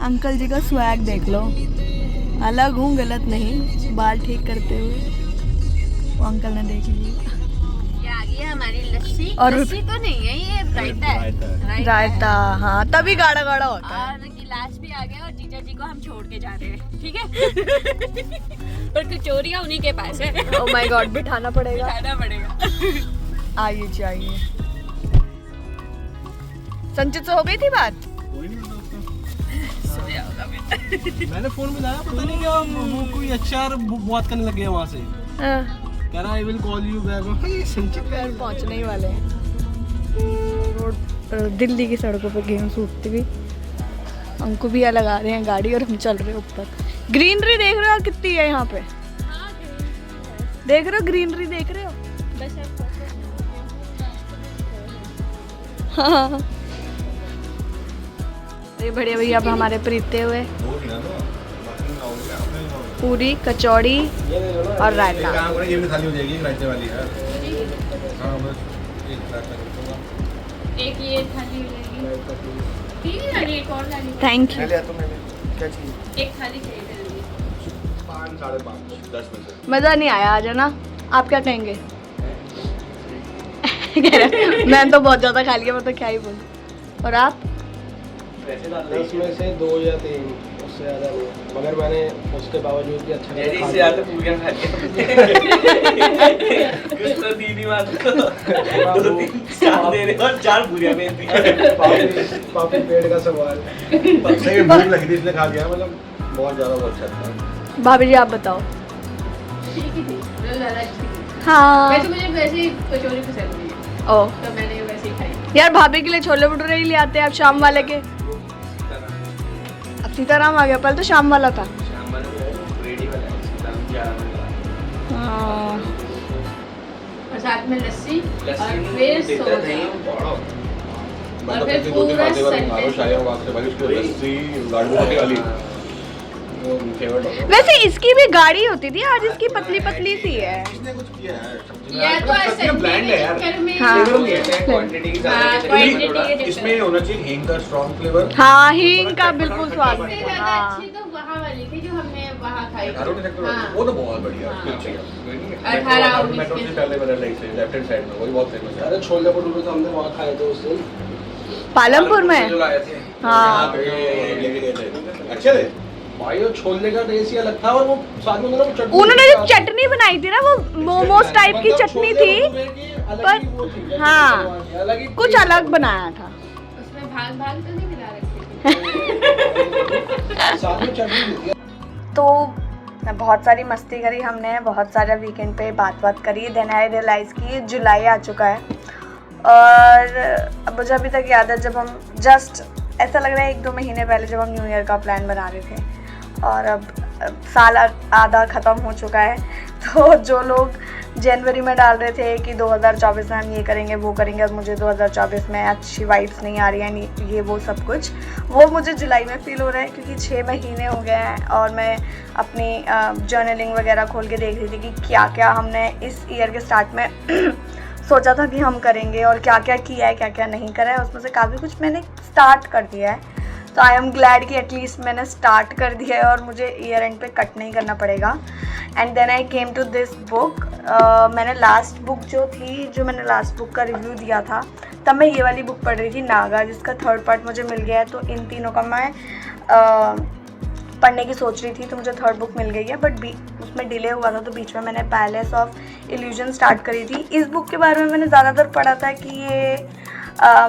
Uncle जी का swag देख लो, अलग हूँ गलत नहीं, बाल ठीक करते हुए वो अंकल ने देख लिया। ये आ गई है हमारी लस्सी। और लस्सी तो नहीं है, ये रायता है। रायता, हाँ तभी गाढ़ा गाढ़ा होता है। और गिलास भी आ गया और जीजा जी को हम छोड़ के जा रहे हैं, ठीक है। और कचोरियाँ उन्हीं के पास है। ओह माय गॉड, बिठाना पड़ेगा। खाना पड़ेगा। आइए जी आइए। संचित से हो गई थी बात? मैंने फोन मिलाया, पता नहीं क्या वो कोई HR बात करने लग गया वहाँ से, कह रहा I will call you back. ये संचित घर पहुंचने ही वाले हैं। रोड दिल्ली की सड़कों पे गेम सूखती हुई हमको भी लगा रहे हैं गाड़ी और हम चल रहे हैं ऊपर। ग्रीनरी देख रहे हो कितनी है यहाँ पे? देख रहे हो ग्रीनरी देख रहे हो? हाँ ये बढ़िया भैया अब हमारे प्रीते हुए पूरी कचौड़ी और रायता। ये भी थाली हो जाएगी रायते वाली है। हाँ बस एक ये थाली हो जाएगी, तीन थाली, एक और थाली। Thank you. क्या चाहिए? एक थाली चाहिए। 5, 5:30, 10 बजे। मज़ा नहीं आया आज, है ना? आप क्या कहेंगे? कह रहा मैं तो बहुत ज़्यादा खा लिया, मैं तो क्या ही बोलूं। और आप? 10 में से 2 या 3, उससे ज़्यादा नहीं, मगर मैंने उसके बावजूद भी अच्छा इससे ज़्यादा पूरियां खा लिया। कुछ तो 3 ही बात 2-3 4 दे रहे और 4 पूरियां भेज दी। पापी पेड़ का सवाल। सही भूख लगी थी इसलिए खा गया, मतलब बहुत ज़्यादा वो अच्छा था। भाभी जी आप बताओ। ठीक ही थी, मतलब ज़्यादा अच्छी थी। हाँ वैसे मुझे वैसे ही कचौरी पसंद नहीं है, ओ तो मैंने वैसे ही खाई। यार भाभी के लिए छोले भटूरे ही ले आते हैं आप शाम वाले के। अब सीताराम आ गया, पहले तो शाम वाला था। शाम वाला रेडी वाला है, सीताराम 11 बजे। हाँ और साथ में लस्सी और लस्सी फिर देता सोडा। नहीं बड़ा। और फिर पूरा संडे वैसे इसकी भी गाढ़ी होती थी, आज इसकी पतली पतली सी है। इसने कुछ किया है या तो ऐसे ब्रांड है यार। चक्कर में हाँ। क्वांटिटी की हाँ, ज़्यादा quantity थोड़ा के चक्कर इसमें होना चाहिए हींग का स्ट्रॉन्ग फ्लेवर। हाँ हींग का बिल्कुल स्वाद सबसे है। ज़्यादा हाँ अच्छी तो वहाँ वाली थी जो हमने वहाँ खाई धारों के थी। सेक्टर हाँ। वो तो बहुत बढ़िया हाँ। है, अच्छी है। 18 19 मेट्रो से के। पहले वाला लाइक से लेफ्ट हैंड साइड में वही बहुत फेमस है। अरे छोले भटूरे तो हमने वहाँ खाए थे उस दिन। पालमपुर में। जो लाए थे। हाँ अच्छे थे भाई वो छोले का टेस्ट ही अलग था, और वो साथ में उन्होंने वो चटनी उन्होंने जो चटनी बनाई थी ना वो मोमोज टाइप की चटनी थी, पर हाँ कुछ अलग बनाया था। उसमें भाग भाग तो नहीं मिला रखी थी। साथ में चटनी दी थी। तो बहुत सारी मस्ती करी हमने, बहुत सारा वीकेंड पे बात करी। देन आई रियलाइज़ कि जुलाई आ चुका है और अब मुझे अभी तक याद है जब हम जस्ट ऐसा लग रहा है 1-2 महीने पहले जब हम न्यू ईयर का प्लान बना रहे थे, और अब साल आधा ख़त्म हो चुका है। तो जो लोग जनवरी में डाल रहे थे कि 2024 में हम ये करेंगे वो करेंगे, अब मुझे 2024 में अच्छी वाइब्स नहीं आ रही हैं, ये वो सब कुछ वो मुझे जुलाई में फ़ील हो रहा है, क्योंकि 6 महीने हो गए हैं और मैं अपनी जर्नलिंग वगैरह खोल के देख रही थी कि क्या क्या हमने इस ईयर के स्टार्ट में सोचा था कि हम करेंगे और क्या क्या किया है, क्या क्या नहीं करा है। उसमें से काफ़ी कुछ मैंने स्टार्ट कर दिया है, तो आई एम ग्लैड कि एटलीस्ट मैंने स्टार्ट कर दिया है और मुझे ईयर एंड पे कट नहीं करना पड़ेगा। And then I came to this book. मैंने लास्ट बुक जो मैंने लास्ट बुक का रिव्यू दिया था, तब मैं ये वाली बुक पढ़ रही थी नागा, जिसका 3rd पार्ट मुझे मिल गया है। तो इन तीनों का मैं पढ़ने की सोच रही थी, तो मुझे 3rd बुक मिल गई है, बट उसमें डिले हुआ था, तो बीच में मैंने पैलेस ऑफ इल्यूजन स्टार्ट करी थी। इस बुक के बारे में मैंने ज़्यादातर पढ़ा था कि ये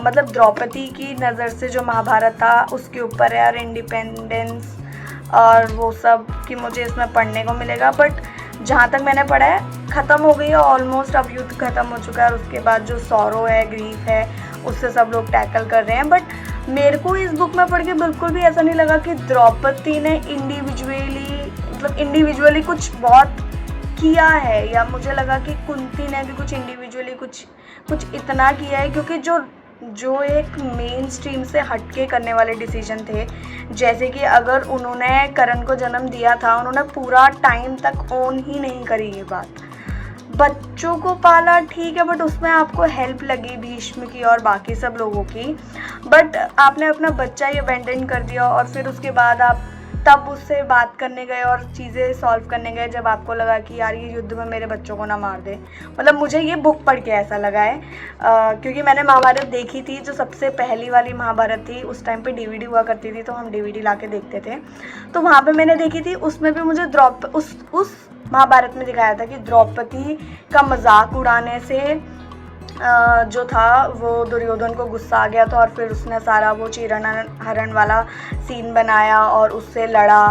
मतलब द्रौपदी की नज़र से जो महाभारत था उसके ऊपर है, और इंडिपेंडेंस और वो सब कि मुझे इसमें पढ़ने को मिलेगा। बट जहाँ तक मैंने पढ़ा है ख़त्म हो गई है ऑलमोस्ट, अब युद्ध ख़त्म हो चुका है और उसके बाद जो सॉरो है, ग्रीफ है, उससे सब लोग टैकल कर रहे हैं। बट मेरे को इस बुक में पढ़ के बिल्कुल भी ऐसा नहीं लगा कि द्रौपदी ने इंडिविजुअली कुछ बहुत किया है, या मुझे लगा कि कुंती ने भी कुछ इंडिविजुअली कुछ इतना किया है, क्योंकि जो एक मेन स्ट्रीम से हटके करने वाले डिसीजन थे, जैसे कि अगर उन्होंने करण को जन्म दिया था, उन्होंने पूरा टाइम तक ओन ही नहीं करी ये बात। बच्चों को पाला ठीक है, बट उसमें आपको हेल्प लगी भीष्म की और बाकी सब लोगों की, बट आपने अपना बच्चा ही अबेंडन कर दिया और फिर उसके बाद आप तब उससे बात करने गए और चीज़ें सॉल्व करने गए जब आपको लगा कि यार ये युद्ध में मेरे बच्चों को ना मार दे। मतलब मुझे ये बुक पढ़ के ऐसा लगा है, क्योंकि मैंने महाभारत देखी थी, जो सबसे पहली वाली महाभारत थी, उस टाइम पे डीवीडी हुआ करती थी तो हम डीवीडी ला के देखते थे, तो वहाँ पे मैंने देखी थी। उसमें भी मुझे उस महाभारत में दिखाया था कि द्रौपदी का मजाक उड़ाने से जो था वो दुर्योधन को गुस्सा आ गया था और फिर उसने सारा वो चीरन हरण वाला सीन बनाया और उससे लड़ा,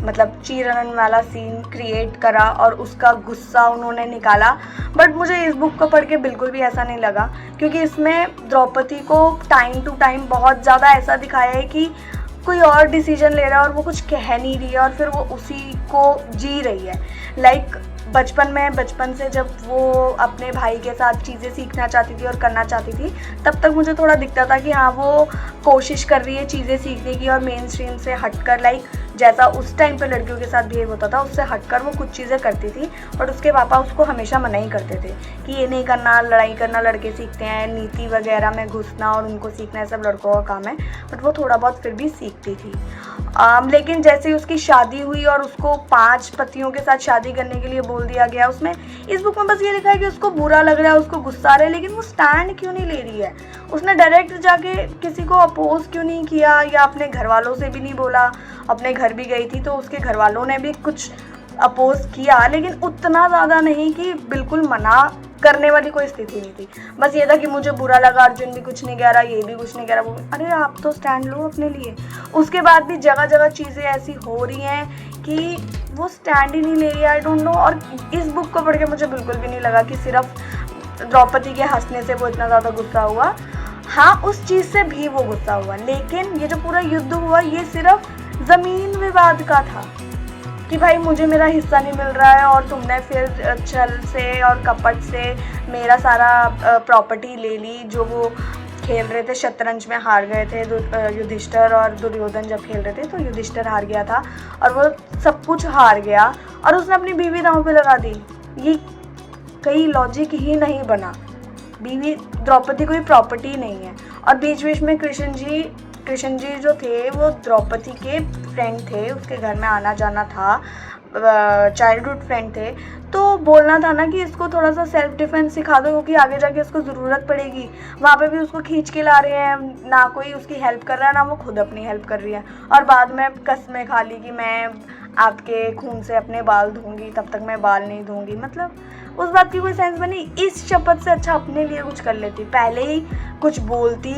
मतलब चीरन वाला सीन क्रिएट करा और उसका गुस्सा उन्होंने निकाला। बट मुझे इस बुक को पढ़ के बिल्कुल भी ऐसा नहीं लगा, क्योंकि इसमें द्रौपदी को टाइम टू टाइम बहुत ज़्यादा ऐसा दिखाया है कि कोई और डिसीजन ले रहा है और वो कुछ कह नहीं रही है और फिर वो उसी को जी रही है। लाइक बचपन से जब वो अपने भाई के साथ चीज़ें सीखना चाहती थी और करना चाहती थी, तब तक मुझे थोड़ा दिखता था कि हाँ वो कोशिश कर रही है चीज़ें सीखने की और मेन स्ट्रीम से हटकर, लाइक जैसा उस टाइम पे लड़कियों के साथ बिहेव होता था उससे हटकर वो कुछ चीज़ें करती थी। बट उसके पापा उसको हमेशा मना ही करते थे कि ये नहीं करना, लड़ाई करना लड़के सीखते हैं, नीति वगैरह में घुसना और उनको सीखना है सब लड़कों का काम है। बट वो थोड़ा बहुत फिर भी सीखती थी। लेकिन जैसे ही उसकी शादी हुई और उसको 5 पतियों के साथ शादी करने के लिए बोल दिया गया, उसमें इस बुक में बस ये लिखा है कि उसको बुरा लग रहा है, उसको गुस्सा आ रहा है, लेकिन वो स्टैंड क्यों नहीं ले रही है? उसने डायरेक्ट जाके किसी को अपोज क्यों नहीं किया या अपने घर वालों से भी नहीं बोला? अपने घर भी गई थी तो उसके घर वालों ने भी कुछ अपोज किया, लेकिन उतना ज़्यादा नहीं कि बिल्कुल मना करने वाली कोई स्थिति नहीं थी। बस ये था कि मुझे बुरा लगा, अर्जुन भी कुछ नहीं कह रहा, ये भी कुछ नहीं कह रहा, वो अरे आप तो स्टैंड लो अपने लिए। उसके बाद भी जगह जगह चीज़ें ऐसी हो रही हैं कि वो स्टैंड ही नहीं ले रही है, आई डोंट नो। और इस बुक को पढ़ के मुझे बिल्कुल भी नहीं लगा कि सिर्फ द्रौपदी के हंसने से वो इतना ज़्यादा गुस्सा हुआ। हाँ, उस चीज़ से भी वो गुस्सा हुआ, लेकिन ये जो पूरा युद्ध हुआ ये सिर्फ ज़मीन विवाद का था कि भाई मुझे मेरा हिस्सा नहीं मिल रहा है और तुमने फिर छल से और कपट से मेरा सारा प्रॉपर्टी ले ली। जो वो खेल रहे थे शतरंज में हार गए थे युधिष्ठिर और दुर्योधन जब खेल रहे थे तो युधिष्ठिर हार गया था और वो सब कुछ हार गया और उसने अपनी बीवी दांव पे लगा दी। ये कहीं लॉजिक ही नहीं बना। बीवी द्रौपदी कोई प्रॉपर्टी नहीं है। और बीच बीच में कृष्ण जी जो थे वो द्रौपदी के फ्रेंड थे, उसके घर में आना जाना था, चाइल्डहुड फ्रेंड थे, तो बोलना था ना कि इसको थोड़ा सा सेल्फ डिफेंस सिखा दो क्योंकि आगे जाके इसको ज़रूरत पड़ेगी। वहाँ पे भी उसको खींच के ला रहे हैं, ना कोई उसकी हेल्प कर रहा है ना वो खुद अपनी हेल्प कर रही है। और बाद में कसमें खा ली कि मैं आपके खून से अपने बाल धोऊंगी, तब तक मैं बाल नहीं धोऊंगी। मतलब उस बात की कोई सेंस बनी। इस शपथ से अच्छा अपने लिए कुछ कर लेती, पहले ही कुछ बोलती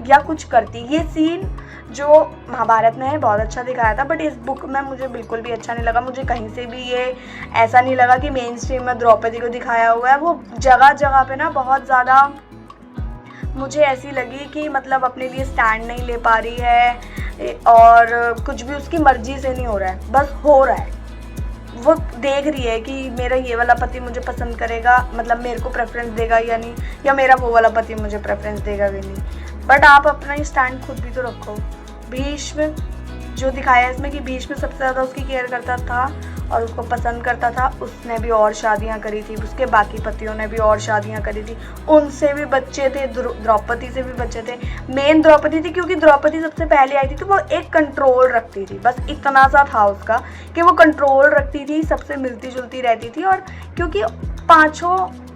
या कुछ करती। ये सीन जो महाभारत में है बहुत अच्छा दिखाया था, बट इस बुक में मुझे बिल्कुल भी अच्छा नहीं लगा। मुझे कहीं से भी ये ऐसा नहीं लगा कि मेन स्ट्रीम में द्रौपदी को दिखाया हुआ है। वो जगह जगह पे ना बहुत ज़्यादा मुझे ऐसी लगी कि मतलब अपने लिए स्टैंड नहीं ले पा रही है और कुछ भी उसकी मर्जी से नहीं हो रहा है, बस हो रहा है। वो देख रही है कि मेरा ये वाला पति मुझे पसंद करेगा, मतलब मेरे को प्रेफरेंस देगा या नहीं, या मेरा वो वाला पति मुझे प्रेफरेंस देगा भी नहीं। बट आप अपना ही स्टैंड खुद भी तो रखो। भीष्म जो दिखाया है इसमें कि भीष्म सबसे ज़्यादा उसकी केयर करता था और उसको पसंद करता था। उसने भी और शादियां करी थी, उसके बाकी पतियों ने भी और शादियां करी थी, उनसे भी बच्चे थे, द्रौपदी से भी बच्चे थे। मेन द्रौपदी थी क्योंकि द्रौपदी सबसे पहले आई थी तो वो एक कंट्रोल रखती थी, बस इतना सा था उसका कि वो कंट्रोल रखती थी, सबसे मिलती जुलती रहती थी। और क्योंकि 5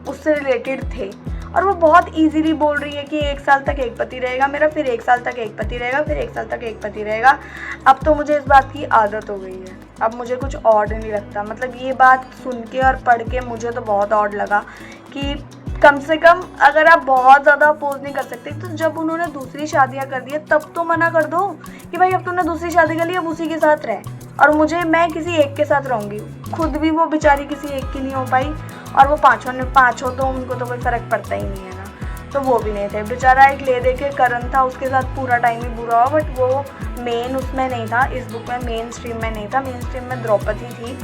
उससे रिलेटेड थे और वो बहुत इजीली बोल रही है कि 1 साल तक एक पति रहेगा मेरा, फिर 1 साल तक एक पति रहेगा, फिर 1 साल तक एक पति रहेगा। अब तो मुझे इस बात की आदत हो गई है, अब मुझे कुछ ऑड नहीं लगता। मतलब ये बात सुन के और पढ़ के मुझे तो बहुत ऑड लगा कि कम से कम अगर आप बहुत ज़्यादा अपोज नहीं कर सकते तो जब उन्होंने दूसरी शादियाँ कर दी तब तो मना कर दो कि भाई अब तुमने दूसरी शादी कर ली, अब उसी के साथ रहे और मैं किसी एक के साथ रहूँगी। खुद भी वो बेचारी किसी एक की नहीं हो पाई और वो पाँचों तो उनको तो कोई फ़र्क पड़ता ही नहीं है ना, तो वो भी नहीं थे। बेचारा एक ले दे के करण था, उसके साथ पूरा टाइम ही बुरा हुआ, बट वो मेन उसमें नहीं था, इस बुक में मेन स्ट्रीम में नहीं था। मेन स्ट्रीम में द्रौपदी थी,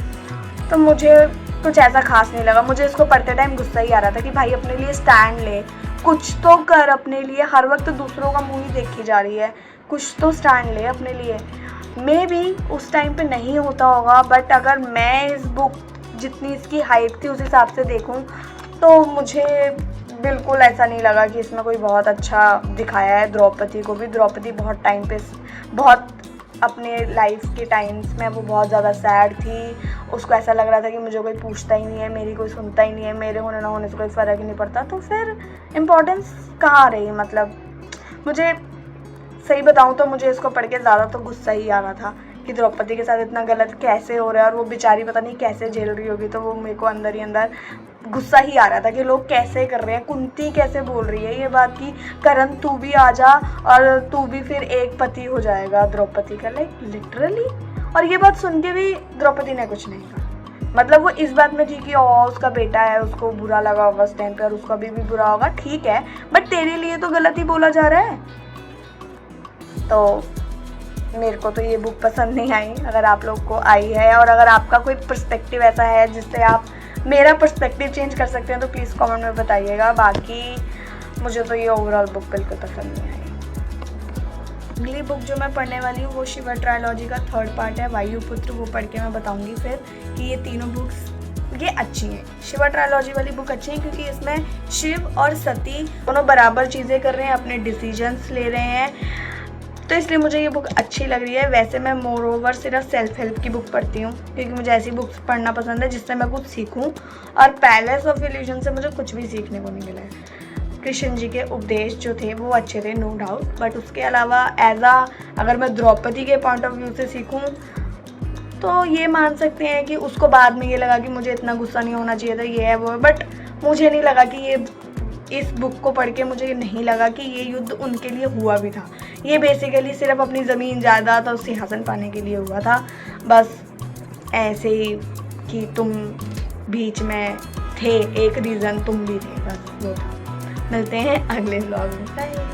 तो मुझे कुछ ऐसा खास नहीं लगा। मुझे इसको पढ़ते टाइम गुस्सा ही आ रहा था कि भाई अपने लिए स्टैंड ले, कुछ तो कर अपने लिए, हर वक्त दूसरों का मुँह ही देखी जा रही है, कुछ तो स्टैंड ले अपने लिए। मे भी उस टाइम पे नहीं होता होगा, बट अगर मैं इस बुक जितनी इसकी हाइप थी उस हिसाब से देखूं तो मुझे बिल्कुल ऐसा नहीं लगा कि इसमें कोई बहुत अच्छा दिखाया है द्रौपदी को भी। द्रौपदी बहुत टाइम पे बहुत अपने लाइफ के टाइम्स में वो बहुत ज़्यादा सैड थी। उसको ऐसा लग रहा था कि मुझे कोई पूछता ही नहीं है, मेरी कोई सुनता ही नहीं है, मेरे होने ना होने से कोई फ़र्क ही नहीं पड़ता। तो फिर इम्पोर्टेंस कहाँ रही? मतलब मुझे सही बताऊँ तो मुझे इसको पढ़ के ज़्यादा तो गुस्सा ही आ रहा था कि द्रौपदी के साथ इतना गलत कैसे हो रहा है और वो बेचारी पता नहीं कैसे झेल रही होगी। तो वो मेरे को अंदर ही अंदर गुस्सा ही आ रहा था कि लोग कैसे कर रहे हैं। कुंती कैसे बोल रही है ये बात कि करण तू भी आ जा और तू भी फिर एक पति हो जाएगा द्रौपदी का, लाइक लिटरली। और ये बात सुन के भी द्रौपदी ने कुछ नहीं कहा। मतलब वो इस बात में थी कि उसका बेटा है, उसको बुरा लगा होगा उस टाइम पे और उसका भी बुरा होगा, ठीक है, बट तेरे लिए तो गलत ही बोला जा रहा है। तो मेरे को तो ये बुक पसंद नहीं आई। अगर आप लोग को आई है और अगर आपका कोई पर्सपेक्टिव ऐसा है जिससे आप मेरा पर्सपेक्टिव चेंज कर सकते हैं तो प्लीज़ कमेंट में बताइएगा। बाकी मुझे तो ये ओवरऑल बुक बिल्कुल पसंद नहीं आई। अगली बुक जो मैं पढ़ने वाली हूँ वो शिवा ट्रायलॉजी का 3rd पार्ट है, वायुपुत्र। वो पढ़ के मैं बताऊँगी फिर कि ये तीनों बुक्स ये अच्छी हैं। शिवा ट्रायलॉजी वाली बुक अच्छी है क्योंकि इसमें शिव और सती दोनों बराबर चीज़ें कर रहे हैं, अपने डिसीजंस ले रहे हैं, तो इसलिए मुझे ये बुक अच्छी लग रही है। वैसे मैं मोर ओवर सिर्फ सेल्फ हेल्प की बुक पढ़ती हूँ क्योंकि मुझे ऐसी बुक्स पढ़ना पसंद है जिससे मैं कुछ सीखूँ, और पैलेस ऑफ इल्यूजन से मुझे कुछ भी सीखने को नहीं मिला है। कृष्ण जी के उपदेश जो थे वो अच्छे थे, नो डाउट, बट उसके अलावा अगर मैं द्रौपदी के पॉइंट ऑफ व्यू से सीखूँ तो ये मान सकते हैं कि उसको बाद में ये लगा कि मुझे इतना गुस्सा नहीं होना चाहिए था, ये है वो है, बट मुझे नहीं लगा कि ये इस बुक को पढ़ के मुझे नहीं लगा कि ये युद्ध उनके लिए हुआ भी था। ये बेसिकली सिर्फ अपनी ज़मीन जायदाद और सिंहासन पाने के लिए हुआ था, बस ऐसे ही कि तुम बीच में थे, एक रीज़न तुम भी थे, बस वो था। मिलते हैं अगले व्लॉग में, बाय।